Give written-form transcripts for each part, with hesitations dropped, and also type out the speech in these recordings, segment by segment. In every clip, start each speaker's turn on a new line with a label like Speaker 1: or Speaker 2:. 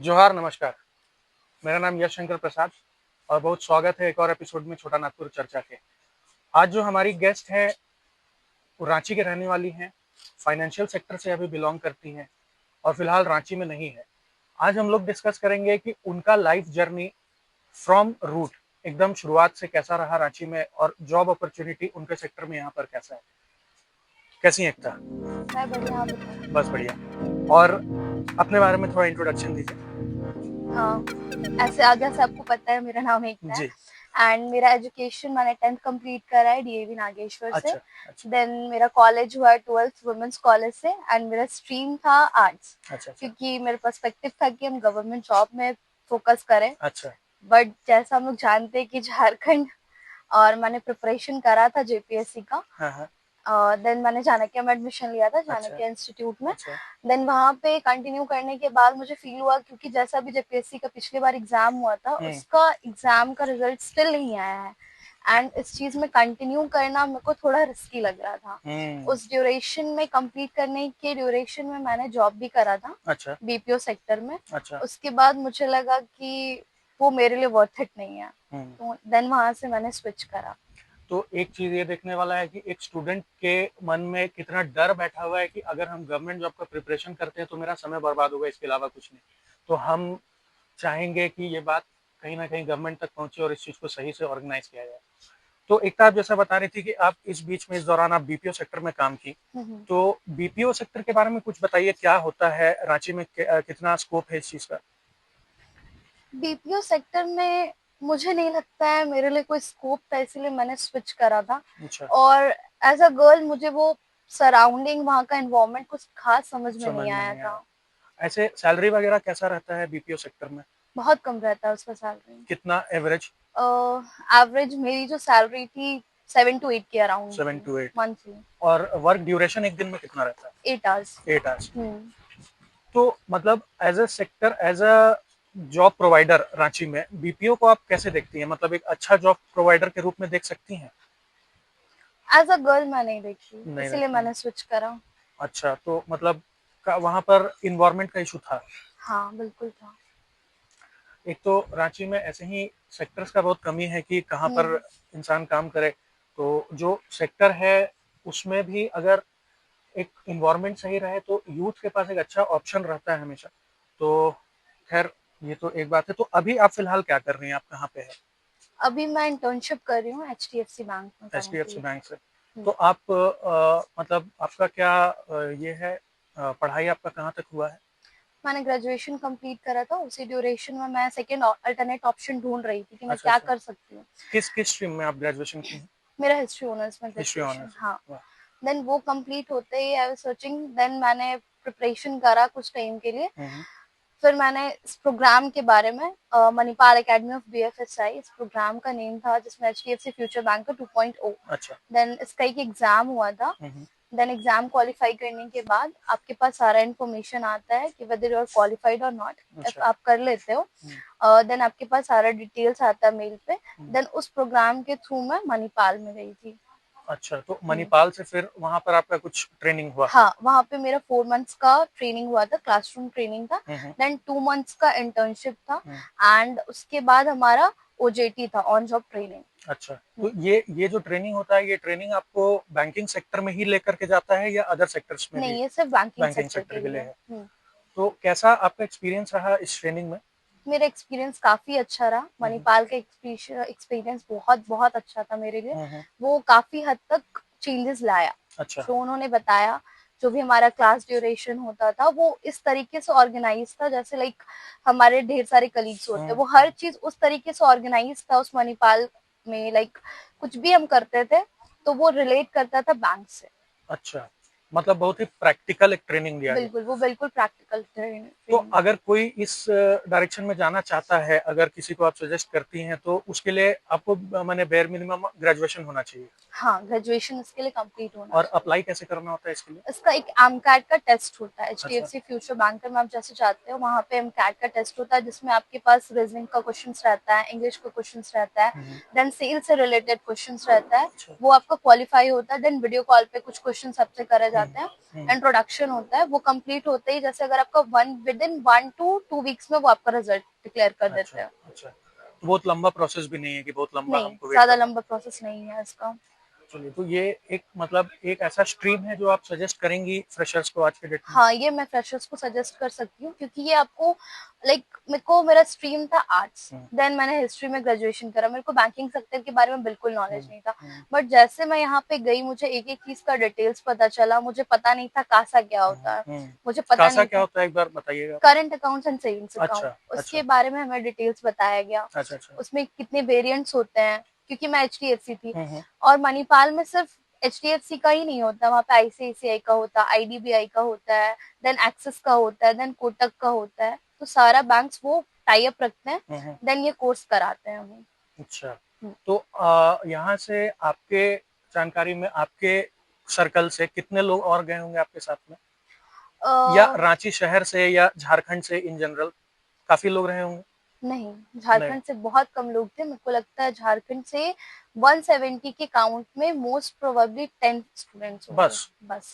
Speaker 1: जोहार, नमस्कार। मेरा नाम यश शंकर प्रसाद और बहुत स्वागत है एक और एपिसोड में छोटा नागपुर चर्चा के। आज जो हमारी गेस्ट है वो रांची के रहने वाली हैं, फाइनेंशियल सेक्टर से अभी बिलोंग करती हैं और फिलहाल रांची में नहीं है। आज हम लोग डिस्कस करेंगे कि उनका लाइफ जर्नी फ्रॉम रूट एकदम शुरुआत से कैसा रहा रांची में और जॉब अपॉर्चुनिटी उनके सेक्टर में यहाँ पर कैसा है। कैसी हैं एकता?
Speaker 2: मैं बढ़िया, आप बताओ।
Speaker 1: बस बढ़िया। और अपने बारे में थोड़ा इंट्रोडक्शन दीजिए।
Speaker 2: ऐसे जैसे आपको पता है मेरा नाम एकता है
Speaker 1: जी।
Speaker 2: एंड मेरा एजुकेशन मैंने 10th कंप्लीट करा है डीएवी नागेश्वर से।
Speaker 1: अच्छा। अच्छा।
Speaker 2: देन मेरा कॉलेज हुआ है 12th वुमेन्स कॉलेज से एंड मेरा स्ट्रीम था आर्ट्स।
Speaker 1: अच्छा।
Speaker 2: क्योंकि मेरा पर्सपेक्टिव था कि हम गवर्नमेंट जॉब में फोकस करें।
Speaker 1: अच्छा।
Speaker 2: बट जैसा हम लोग जानते हैं कि झारखंड, और मैंने प्रिपरेशन करा था जेपीएससी का।
Speaker 1: हाँ हाँ।
Speaker 2: देन मैंने चाणक्य में एडमिशन लिया था,
Speaker 1: अच्छा।
Speaker 2: चाणक्य इंस्टीट्यूट में।
Speaker 1: अच्छा।
Speaker 2: देन वहाँ पे कंटिन्यू करने के बाद मुझे फील हुआ, क्योंकि जैसा भी जेपीएससी का पिछली बार एग्जाम हुआ था उसका एग्जाम का रिजल्ट स्टिल नहीं आया है एंड इस चीज में कंटिन्यू करना मेरे को थोड़ा रिस्की लग रहा था। उस ड्यूरेशन में कंप्लीट करने के ड्यूरेशन में मैंने जॉब भी करा था।
Speaker 1: अच्छा।
Speaker 2: बीपीओ सेक्टर में।
Speaker 1: अच्छा।
Speaker 2: उसके बाद मुझे लगा कि वो मेरे लिए वर्थ इट नहीं है, तो देन वहां से मैंने स्विच करा।
Speaker 1: तो एक चीज ये देखने वाला है कि एक स्टूडेंट के मन में कितना डर बैठा हुआ है कि अगर हम गवर्नमेंट जॉब का प्रिपरेशन करते हैं तो मेरा समय बर्बाद होगा, इसके अलावा कुछ नहीं। तो हम चाहेंगे कि ये बात कहीं ना कहीं गवर्नमेंट तक पहुंचे और इस चीज को सही से ऑर्गेनाइज किया जाए। तो एक आप जैसा बता रही थी कि आप इस बीच में इस दौरान आप बीपीओ सेक्टर में काम की, तो बीपीओ सेक्टर के बारे में कुछ बताइए, क्या होता है रांची में, कितना स्कोप है इस चीज का?
Speaker 2: बीपीओ सेक्टर में मुझे नहीं लगता है मेरे लिए कोई स्कोप था, इसीलिए मैंने स्विच करा था।
Speaker 1: अच्छा।
Speaker 2: और एज अ गर्ल मुझे वो सराउंडिंग, वहाँ का एनवायरनमेंट कुछ खास समझ में
Speaker 1: समझ
Speaker 2: नहीं
Speaker 1: में
Speaker 2: आया
Speaker 1: नहीं
Speaker 2: था।
Speaker 1: आया। ऐसे सैलरी वगैरह कैसा रहता है बीपीओ सेक्टर में?
Speaker 2: बहुत कम रहता है उसका सैलरी।
Speaker 1: कितना एवरेज?
Speaker 2: एवरेज मेरी जो सैलरी थी 7 to 8 के अराउंड
Speaker 1: सेवन
Speaker 2: थी
Speaker 1: टू एट
Speaker 2: मंथली।
Speaker 1: और वर्क ड्यूरेशन एक दिन में कितना रहता है?
Speaker 2: 8 आवर्स।
Speaker 1: 8 आवर्स। तो मतलब as a sector, as a job provider Ranchi में बीपीओ को आप कैसे देखती हैं? मतलब एक अच्छा जॉब प्रोवाइडर के रूप में देख सकती हैं?
Speaker 2: एज अ गर्ल मैं नहीं देखी,
Speaker 1: नहीं
Speaker 2: इसीलिए
Speaker 1: देखती हैं।
Speaker 2: मैंने स्विच करा।
Speaker 1: अच्छा, तो मतलब वहां पर इन्वायरमेंट का इशू था?
Speaker 2: हाँ बिल्कुल था।
Speaker 1: एक तो रांची में ऐसे ही सेक्टर्स का बहुत कमी है कि कहाँ पर इंसान काम करे। तो जो सेक्टर है उसमें भी अगर एक इन्वायरमेंट सही रहे तो यूथ के पास एक अच्छा ऑप्शन रहता है हमेशा। तो खैर, ये तो एक बात है। तो अभी आप फिलहाल क्या कर रही हैं? आप कहाँ पे है?
Speaker 2: अभी मैं इंटर्नशिप कर रही हूँ एचडीएफसी बैंक में
Speaker 1: एचडीएफसी
Speaker 2: करेंटली।
Speaker 1: बैंक से। तो आप मतलब आपका क्या ये है, पढ़ाई आपका कहाँ तक हुआ है?
Speaker 2: मैंने ग्रेजुएशन कंप्लीट करा था, उसी ड्यूरेशन में मैं सेकंड अल्टरनेट ऑप्शन ढूंढ रही थी कि मैं
Speaker 1: अच्छा
Speaker 2: क्या
Speaker 1: अच्छा।
Speaker 2: कर सकती हूँ।
Speaker 1: किस किस स्ट्रीम में आप ग्रेजुएशन की हैं?
Speaker 2: मेरा हिस्ट्री ऑनर्स में
Speaker 1: हिस्ट्री
Speaker 2: ग्रेजुएशन,
Speaker 1: ऑनर्स।
Speaker 2: हाँ।
Speaker 1: वाह।
Speaker 2: देन वो कंप्लीट होते ही आई वाज सर्चिंग, देन मैंने प्रिपरेशन करा कुछ टाइम के लिए।
Speaker 1: हम्म।
Speaker 2: फिर मैंने इस प्रोग्राम के बारे में मणिपाल एकेडमी ऑफ बीएफएसआई, इस प्रोग्राम का नेम था, जिसमें एचडीएफसी फ्यूचर बैंक का 2.0।
Speaker 1: अच्छा।
Speaker 2: देन इसका एक एग्जाम हुआ था। देन एग्जाम क्वालिफाई करने के बाद आपके पास सारा इन्फॉर्मेशन आता है कि वेदर यू आर क्वालिफाइड और नॉट। इफ
Speaker 1: अच्छा।
Speaker 2: आप कर लेते हो देन आपके पास सारा डिटेल्स आता है मेल पे। देन उस प्रोग्राम के थ्रू मैं मणिपाल में गई थी।
Speaker 1: अच्छा, तो मणिपाल से फिर वहां पर आपका कुछ ट्रेनिंग हुआ?
Speaker 2: हाँ, वहाँ पे मेरा 4 मंथ्स का ट्रेनिंग हुआ था, क्लासरूम ट्रेनिंग था। देन 2 मंथ्स का इंटर्नशिप था एंड उसके बाद हमारा ओजेटी था, ऑन जॉब ट्रेनिंग।
Speaker 1: अच्छा, तो ये जो ट्रेनिंग होता है, ये ट्रेनिंग आपको बैंकिंग सेक्टर में ही लेकर के जाता है या अदर सेक्टर्स में भी?
Speaker 2: नहीं, ये सिर्फ बैंकिंग
Speaker 1: बैंकिंग
Speaker 2: सेक्टर
Speaker 1: सेक्टर
Speaker 2: के
Speaker 1: के लिए
Speaker 2: लिए
Speaker 1: है।
Speaker 2: है।
Speaker 1: तो कैसा आपका एक्सपीरियंस रहा इस ट्रेनिंग में?
Speaker 2: मेरा एक्सपीरियंस काफी अच्छा रहा। मणिपाल का एक्सपीरियंस बहुत बहुत अच्छा था मेरे लिए। वो काफी हद तक चेंजेस लाया।
Speaker 1: अच्छा।
Speaker 2: जो उन्होंने बताया, जो भी हमारा क्लास ड्यूरेशन होता था वो इस तरीके से ऑर्गेनाइज था, जैसे लाइक हमारे ढेर सारे कलीग्स होते हैं, वो हर चीज उस तरीके से ऑर्गेनाइज था उस मणिपाल में। लाइक कुछ भी हम करते थे तो वो रिलेट करता था बैंक से।
Speaker 1: अच्छा, मतलब बहुत ही प्रैक्टिकल एक ट्रेनिंग दिया गया।
Speaker 2: बिल्कुल, वो बिल्कुल प्रैक्टिकल ट्रेनिंग
Speaker 1: तो अगर कोई इस डायरेक्शन में जाना चाहता है, अगर किसी को आप सजेस्ट करती हैं, तो उसके लिए आपको माने बेयर मिनिमम ग्रेजुएशन होना चाहिए।
Speaker 2: हाँ, ग्रेजुएशन इसके लिए कंप्लीट होना
Speaker 1: और
Speaker 2: चाहिए।
Speaker 1: अप्लाई कैसे करना होता है इसके लिए?
Speaker 2: इसका एक एमकैट का टेस्ट होता है,
Speaker 1: अच्छा।
Speaker 2: एचडीएफसी फ्यूचर बैंक में आप जैसे जाते हो वहाँ पे एमकैट का टेस्ट होता है, जिसमें आपके पास रीजनिंग का क्वेश्चंस रहता है, इंग्लिश का क्वेश्चंस रहता है, देन सेल्स से रिलेटेड क्वेश्चंस रहता है,
Speaker 1: अच्छा।
Speaker 2: वो आपका क्वालिफाई होता है, देन वीडियो कॉल पे कुछ क्वेश्चन आपसे करे जाते हैं, इंट्रोडक्शन होता है, वो कंप्लीट होते ही जैसे अगर आपका विद इन 1 to 2 वीक्स में वो आपका रिजल्ट डिक्लेयर कर देते
Speaker 1: अच्छा।
Speaker 2: हैं।
Speaker 1: अच्छा, तो बहुत लंबा प्रोसेस भी नहीं है कि बहुत लंबा
Speaker 2: नहीं,
Speaker 1: हमको वेट
Speaker 2: ज्यादा
Speaker 1: करना।
Speaker 2: लंबा प्रोसेस नहीं है इसका।
Speaker 1: चलिए, तो ये एक मतलब एक ऐसा स्ट्रीम है जो आप सजेस्ट करेंगी फ्रेशर्स को आज के डेट में?
Speaker 2: हाँ, ये मैं फ्रेशर्स को सजेस्ट कर सकती हूँ, क्योंकि ये आपको मेरा स्ट्रीम था आर्ट्स, देन मैंने हिस्ट्री में ग्रेजुएशन करा, मेरे को बैंकिंग सेक्टर के बारे में बिल्कुल नॉलेज नहीं था, बट जैसे मैं यहाँ पे गई मुझे एक एक चीज का डिटेल्स पता चला, मुझे पता नहीं था कासा क्या होता है, मुझे पता
Speaker 1: कासा
Speaker 2: नहीं
Speaker 1: क्या
Speaker 2: था
Speaker 1: होता है, एक बार बताइएगा।
Speaker 2: करंट अकाउंट्स एंड सेविंग्स
Speaker 1: अच्छा।
Speaker 2: अकाउंट,
Speaker 1: अच्छा।
Speaker 2: उसके बारे में हमें डिटेल्स बताया गया,
Speaker 1: अच्छा। अच्छा।
Speaker 2: उसमें कितने वेरिएंट्स होते हैं, क्योंकि मैं एचडीएफसी थी
Speaker 1: हम्म।
Speaker 2: और मणिपाल में सिर्फ एचडीएफसी का ही नहीं होता, वहाँ पे आईसीआईसीआई का होता है, आईडीबीआई का होता है, देन एक्सिस का होता है, देन कोटक का होता है, तो सारा बैंक्स वो टाई अप रखते हैं, देन ये कोर्स कराते हैं हमें।
Speaker 1: अच्छा,
Speaker 2: हम्म।
Speaker 1: तो यहाँ से आपके जानकारी में आपके सर्कल से कितने लोग और गए होंगे आपके साथ में, या
Speaker 2: अ,
Speaker 1: रांची शहर से या झारखंड से इन जनरल काफी लोग रहे होंगे?
Speaker 2: नहीं,
Speaker 1: नहीं।
Speaker 2: झारखंड से बहुत कम लोग थे, मेरे को लगता है झारखंड से 170 के काउंट में मोस्ट प्रोबेबली 10 स्टूडेंट्स होंगे
Speaker 1: बस?
Speaker 2: बस।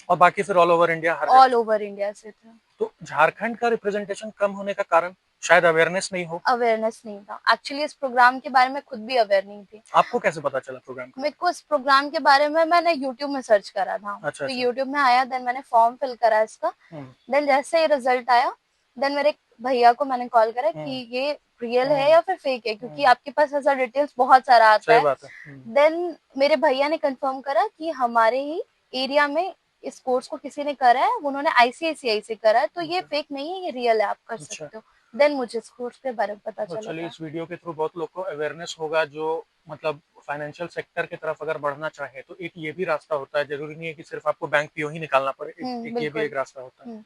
Speaker 1: और बाकी फिर ऑल ओवर इंडिया हर
Speaker 2: ऑल
Speaker 1: जगह?
Speaker 2: ओवर इंडिया से थे।
Speaker 1: तो झारखंड का रिप्रेजेंटेशन कम होने का कारण शायद अवेयरनेस नहीं हो।
Speaker 2: अवेयरनेस नहीं था, एक्चुअली इस प्रोग्राम के बारे में खुद भी अवेयर नहीं थी।
Speaker 1: आपको कैसे पता चला प्रोग्राम का?
Speaker 2: मेरे को इस प्रोग्राम के बारे में मैंने यूट्यूब में सर्च करा था,
Speaker 1: अच्छा।
Speaker 2: तो
Speaker 1: अच्छा।
Speaker 2: यूट्यूब में आया, देन मैंने फॉर्म फिल करा इसका,
Speaker 1: हम्म।
Speaker 2: देन जैसे ही रिजल्ट आया, देन मेरे भैया को मैंने कॉल करा कि ये रियल है या फिर फेक है, क्योंकि आपके पास ऐसा डिटेल्स बहुत सारा आता
Speaker 1: सही
Speaker 2: है।
Speaker 1: बात है।
Speaker 2: देन मेरे भैया ने कंफर्म करा कि हमारे ही एरिया में इस कोर्स को किसी ने करा है, उन्होंने आईसीआईसीआई से करा है, तो ये फेक नहीं है, ये रियल है, आप कर
Speaker 1: अच्छा।
Speaker 2: सकते हो। देन मुझे इस कोर्स के बारे में पता
Speaker 1: तो
Speaker 2: चला
Speaker 1: चलिए,
Speaker 2: था।
Speaker 1: इस वीडियो के थ्रू बहुत लोग को अवेयरनेस होगा, जो मतलब फाइनेंशियल सेक्टर की तरफ अगर बढ़ना चाहे तो एक ये भी रास्ता होता है, जरूरी नहीं है कि सिर्फ आपको बैंक पीओ ही निकालना पड़े, एक ये भी
Speaker 2: बिल्कुल।
Speaker 1: एक रास्ता होता है।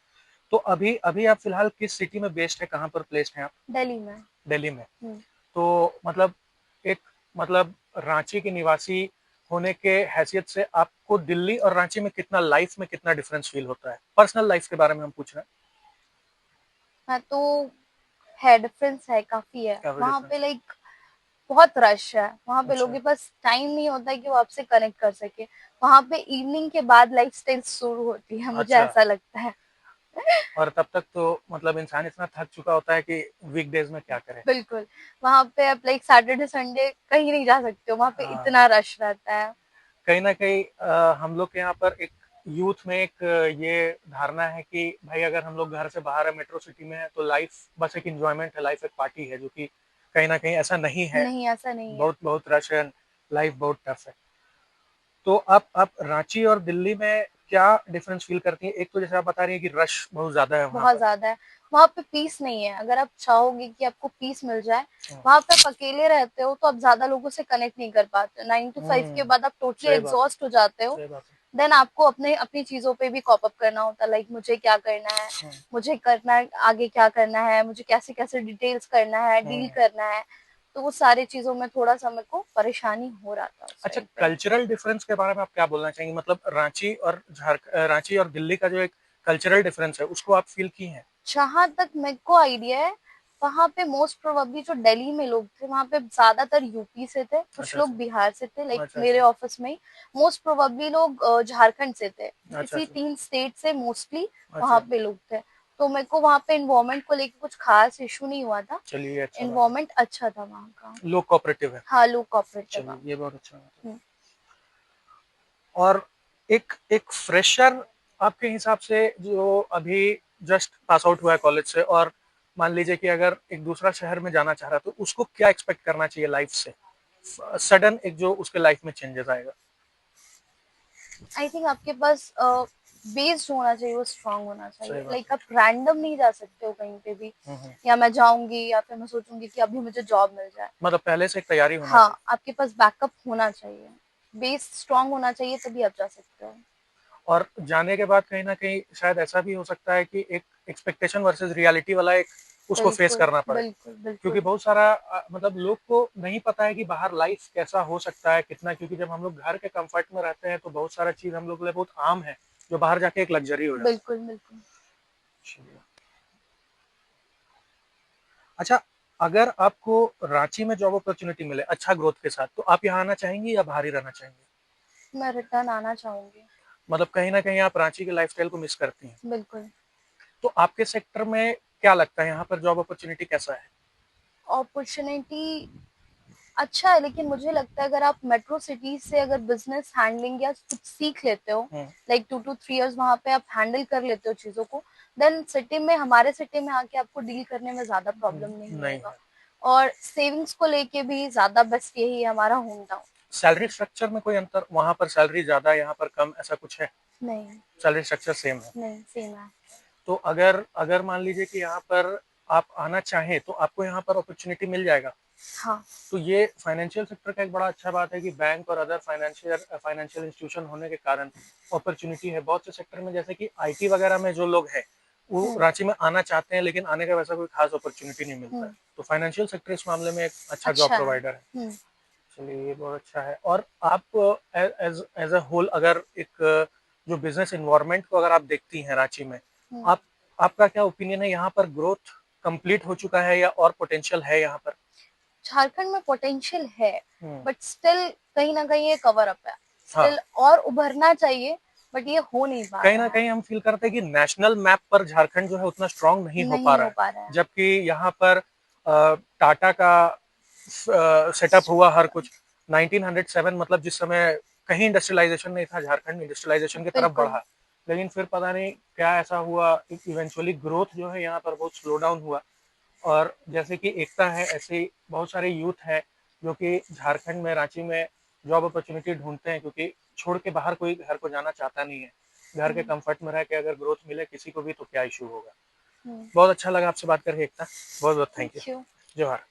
Speaker 1: तो अभी अभी आप फिलहाल किस सिटी में बेस्ड है, कहाँ पर प्लेस्ड हैं आप?
Speaker 2: दिल्ली में।
Speaker 1: दिल्ली में। तो मतलब एक मतलब रांची के निवासी होने के हैसियत से आपको दिल्ली और रांची में कितना लाइफ में कितना डिफरेंस फील होता है? पर्सनल लाइफ के बारे में हम पूछ रहे हैं।
Speaker 2: हाँ, तो है, डिफरेंस है, काफी है,
Speaker 1: क्या
Speaker 2: वहाँ
Speaker 1: डिफरेंस?
Speaker 2: पे बहुत रश है, वहाँ पे लोगों
Speaker 1: अच्छा।
Speaker 2: के पास टाइम नहीं होता है कि वो आपसे कनेक्ट कर सके, वहाँ पे इवनिंग के बाद लाइफस्टाइल शुरू होती है, मुझे
Speaker 1: अच्छा,
Speaker 2: ऐसा लगता है।
Speaker 1: और तब तक तो मतलब इंसान इतना थक चुका होता है कि वीकडेज में क्या करे।
Speaker 2: बिल्कुल, वहाँ पे आप सैटरडे संडे कहीं नहीं जा सकते हो, वहाँ पे
Speaker 1: हाँ,
Speaker 2: इतना रश रहता है।
Speaker 1: कहीं ना कहीं हम लोग के यहाँ पर एक यूथ में एक ये धारणा है कि भाई अगर हम लोग घर से बाहर है, मेट्रो सिटी में है, तो लाइफ बस एक इंजॉयमेंट है, लाइफ एक पार्टी है, जो कि कहीं ना कहीं ऐसा नहीं है।
Speaker 2: नहीं, ऐसा नहीं है।
Speaker 1: बहुत बहुत रश है, लाइफ बहुत टफ है। तो आप रांची और दिल्ली में क्या डिफरेंस फील करती हैं? एक तो जैसे आप बता रही हैं कि रश बहुत ज्यादा है वहाँ
Speaker 2: बहुत
Speaker 1: पर।
Speaker 2: ज्यादा है, वहाँ पे पीस नहीं है, अगर आप चाहोगे कि आपको पीस मिल जाए,
Speaker 1: हम्म।
Speaker 2: वहाँ पे आप अकेले रहते हो तो आप ज्यादा लोगों से कनेक्ट नहीं कर पाते, 9 to 5 के बाद आप टोटली
Speaker 1: सही बात है।
Speaker 2: एग्जॉस्ट हो जाते हो,
Speaker 1: सही बात है।
Speaker 2: देन आपको अपने अपनी चीजों पे भी कॉप अप करना होता है, मुझे क्या करना है, मुझे करना है आगे क्या करना है, मुझे कैसे कैसे डिटेल्स करना है, डील करना है, तो वो सारी चीजों में थोड़ा सा मेरे को परेशानी हो रहा था उस
Speaker 1: अच्छा,
Speaker 2: टाइम पे।
Speaker 1: कल्चरल डिफरेंस के बारे में आप क्या बोलना चाहेंगे? मतलब रांची और दिल्ली का जो एक कल्चरल डिफरेंस है, उसको आप फील की हैं?
Speaker 2: जहां तक मेरे को आइडिया है, वहां पे मोस्ट प्रोबेबली जो दिल्ली में लोग थे, वहां पे ज्यादातर यूपी से थे, कुछ
Speaker 1: अच्छा।
Speaker 2: लोग
Speaker 1: अच्छा।
Speaker 2: बिहार से थे,
Speaker 1: अच्छा।
Speaker 2: मेरे
Speaker 1: अच्छा।
Speaker 2: ऑफिस में ही मोस्ट प्रोबेबली लोग झारखंड से थे,
Speaker 1: अच्छा।
Speaker 2: इसी
Speaker 1: अच्छा।
Speaker 2: 3 स्टेट से मोस्टली वहां
Speaker 1: अच्छा।
Speaker 2: पे लोग थे, तो मेरे को वहां पे इन्वायरमेंट को लेके कुछ खास इशू नहीं हुआ था,
Speaker 1: चलिए, अच्छा बात है।
Speaker 2: इन्वायरमेंट अच्छा था वहाँ का।
Speaker 1: लोग कोऑपरेटिव है।
Speaker 2: हाँ, लोग कॉपरेटिव
Speaker 1: चलिए,
Speaker 2: है।
Speaker 1: ये बहुत अच्छा बात है।
Speaker 2: हम्म।
Speaker 1: और एक एक फ्रेशर आपके हिसाब से जो अभी जस्ट पास आउट हुआ है कॉलेज से, और मान लीजिए कि अगर एक दूसरा शहर में जाना चाह रहा है, तो उसको क्या एक्सपेक्ट करना चाहिए लाइफ से? सडन एक जो उसके लाइफ में चेंजेस आएगा।
Speaker 2: आई थिंक आपके पास बेस्ड होना चाहिए, वो स्ट्रांग होना
Speaker 1: सही
Speaker 2: चाहिए,
Speaker 1: बात
Speaker 2: आप रैंडम नहीं जा सकते हो कहीं पे भी,
Speaker 1: है।
Speaker 2: या मैं जाऊंगी या फिर मैं सोचूंगी कि अभी मुझे जॉब मिल जाए।
Speaker 1: मतलब पहले से एक तैयारी होना
Speaker 2: हाँ,
Speaker 1: चाहिए।
Speaker 2: आपके पास बैकअप होना चाहिए, बेस स्ट्रांग होना चाहिए, तभी आप जा सकते हो।
Speaker 1: और जाने के बाद कहीं न कहीं शायद ऐसा भी हो सकता है कि एक एक्सपेक्टेशन वर्सेस रियलिटी वाला एक उसको फेस
Speaker 2: बिल्कुल,
Speaker 1: करना पड़े।
Speaker 2: बिल्कुल,
Speaker 1: क्योंकि
Speaker 2: बिल्कुल।
Speaker 1: बहुत सारा मतलब लोग को नहीं पता है कि बाहर लाइफ कैसा हो सकता है, कितना, क्योंकि जब हम लोग घर के कंफर्ट में रहते हैं तो बहुत सारा चीज़ हम लोग के लिए बहुत आम है, जो बाहर जाके एक लग्ज़री हो जाता
Speaker 2: बिल्कुल, बिल्कुल।
Speaker 1: है। अच्छा, अगर आपको रांची में जॉब अपॉर्च्युनिटी मिले अच्छा ग्रोथ के साथ, तो आप यहाँ आना चाहेंगी या बाहर ही रहना चाहेंगी?
Speaker 2: मैं रिटर्न आना चाहूँगी।
Speaker 1: मतलब कहीं न कहीं आप रांची के लाइफ़स्टाइल को मिस करती हैं।
Speaker 2: बिल्कुल।
Speaker 1: तो आपके सेक्टर में क्या लगता है यहाँ पर जॉब अपॉर्च्युनिटी कैसा है?
Speaker 2: अपॉर्च्युनिटी अच्छा है, लेकिन मुझे लगता है अगर आप मेट्रो सिटीज से अगर बिजनेस हैंडलिंग या कुछ सीख लेते हो,
Speaker 1: हुँ,
Speaker 2: लाइक 2 to 3 years वहां पे आप हैंडल कर लेते हो चीजों को, देन सिटी में, हमारे सिटी में आके आपको डील करने में ज्यादा प्रॉब्लम नहीं
Speaker 1: नहीं
Speaker 2: होगा।
Speaker 1: है।
Speaker 2: और सेविंग्स को लेके भी ज्यादा बेस्ट यही है हमारा होम टाउन।
Speaker 1: सैलरी स्ट्रक्चर में कोई अंतर, वहाँ पर सैलरी ज़्यादा है, यहाँ पर कम, ऐसा कुछ है?
Speaker 2: नहीं,
Speaker 1: सैलरी स्ट्रक्चर सेम है।
Speaker 2: नहीं, सेम है।
Speaker 1: तो अगर अगर मान लीजिए कि यहाँ पर आप आना चाहें, तो आपको यहाँ पर अपॉर्च्युनिटी मिल जाएगा।
Speaker 2: हाँ।
Speaker 1: तो ये फाइनेंशियल सेक्टर का एक बड़ा अच्छा बात है कि बैंक और अदर फाइनेंशियल इंस्टीट्यूशन होने के कारण अपॉर्चुनिटी है बहुत से सेक्टर में, जैसे कि आईटी वगैरह में जो लोग हैं वो
Speaker 2: हम्म।
Speaker 1: रांची में आना चाहते हैं, लेकिन आने का वैसा कोई खास अपॉर्चुनिटी नहीं मिलता है।
Speaker 2: हम्म।
Speaker 1: तो फाइनेंशियल सेक्टर इस मामले में एक अच्छा जॉब
Speaker 2: अच्छा है।
Speaker 1: प्रोवाइडर है। चलिए, ये बहुत अच्छा है। और आप एज एज अ होल अगर एक जो बिजनेस इन्वायरमेंट को अगर आप देखती हैं रांची में,
Speaker 2: हम्म।
Speaker 1: आप आपका क्या ओपिनियन है, यहाँ पर ग्रोथ कंप्लीट हो चुका है या और पोटेंशियल है यहाँ पर?
Speaker 2: झारखंड में पोटेंशियल है,
Speaker 1: हम्म,
Speaker 2: बट स्टिल कहीं ना कहीं ये कवर अप है।
Speaker 1: हाँ,
Speaker 2: स्टिल और उभरना चाहिए, बट ये हो नहीं पा
Speaker 1: कहीं
Speaker 2: रहा
Speaker 1: न
Speaker 2: है।
Speaker 1: कहीं हम फ़ील करते हैं कि नेशनल मैप पर झारखंड जो है उतना स्ट्रॉन्ग नहीं हो पा
Speaker 2: नहीं
Speaker 1: रहा
Speaker 2: हो
Speaker 1: है।
Speaker 2: पा रहा है।
Speaker 1: जबकि यहाँ पर टाटा का सेटअप हुआ हर कुछ 1907, मतलब जिस समय कहीं इंडस्ट्रियलाइज़ेशन नहीं था, झारखंड इंडस्ट्रियलाइज़ेशन की तरफ
Speaker 2: बिल्कुल।
Speaker 1: बढ़ा। लेकिन फिर पता नहीं क्या ऐसा हुआ, इवेंचुअली ग्रोथ जो है यहाँ पर बहुत स्लो डाउन हुआ। और जैसे कि एकता है, ऐसे ही बहुत सारे यूथ हैं जो कि झारखंड में, रांची में जॉब अपॉर्चुनिटी ढूंढते हैं, क्योंकि छोड़ के बाहर कोई घर को जाना चाहता नहीं है। घर के
Speaker 2: हम्म।
Speaker 1: कंफर्ट में रह के अगर ग्रोथ मिले किसी को भी तो क्या इशू होगा।
Speaker 2: हम्म।
Speaker 1: बहुत अच्छा लगा आपसे बात करके एकता। बहुत बहुत थैंक यू।
Speaker 2: Thank you.
Speaker 1: जोहार।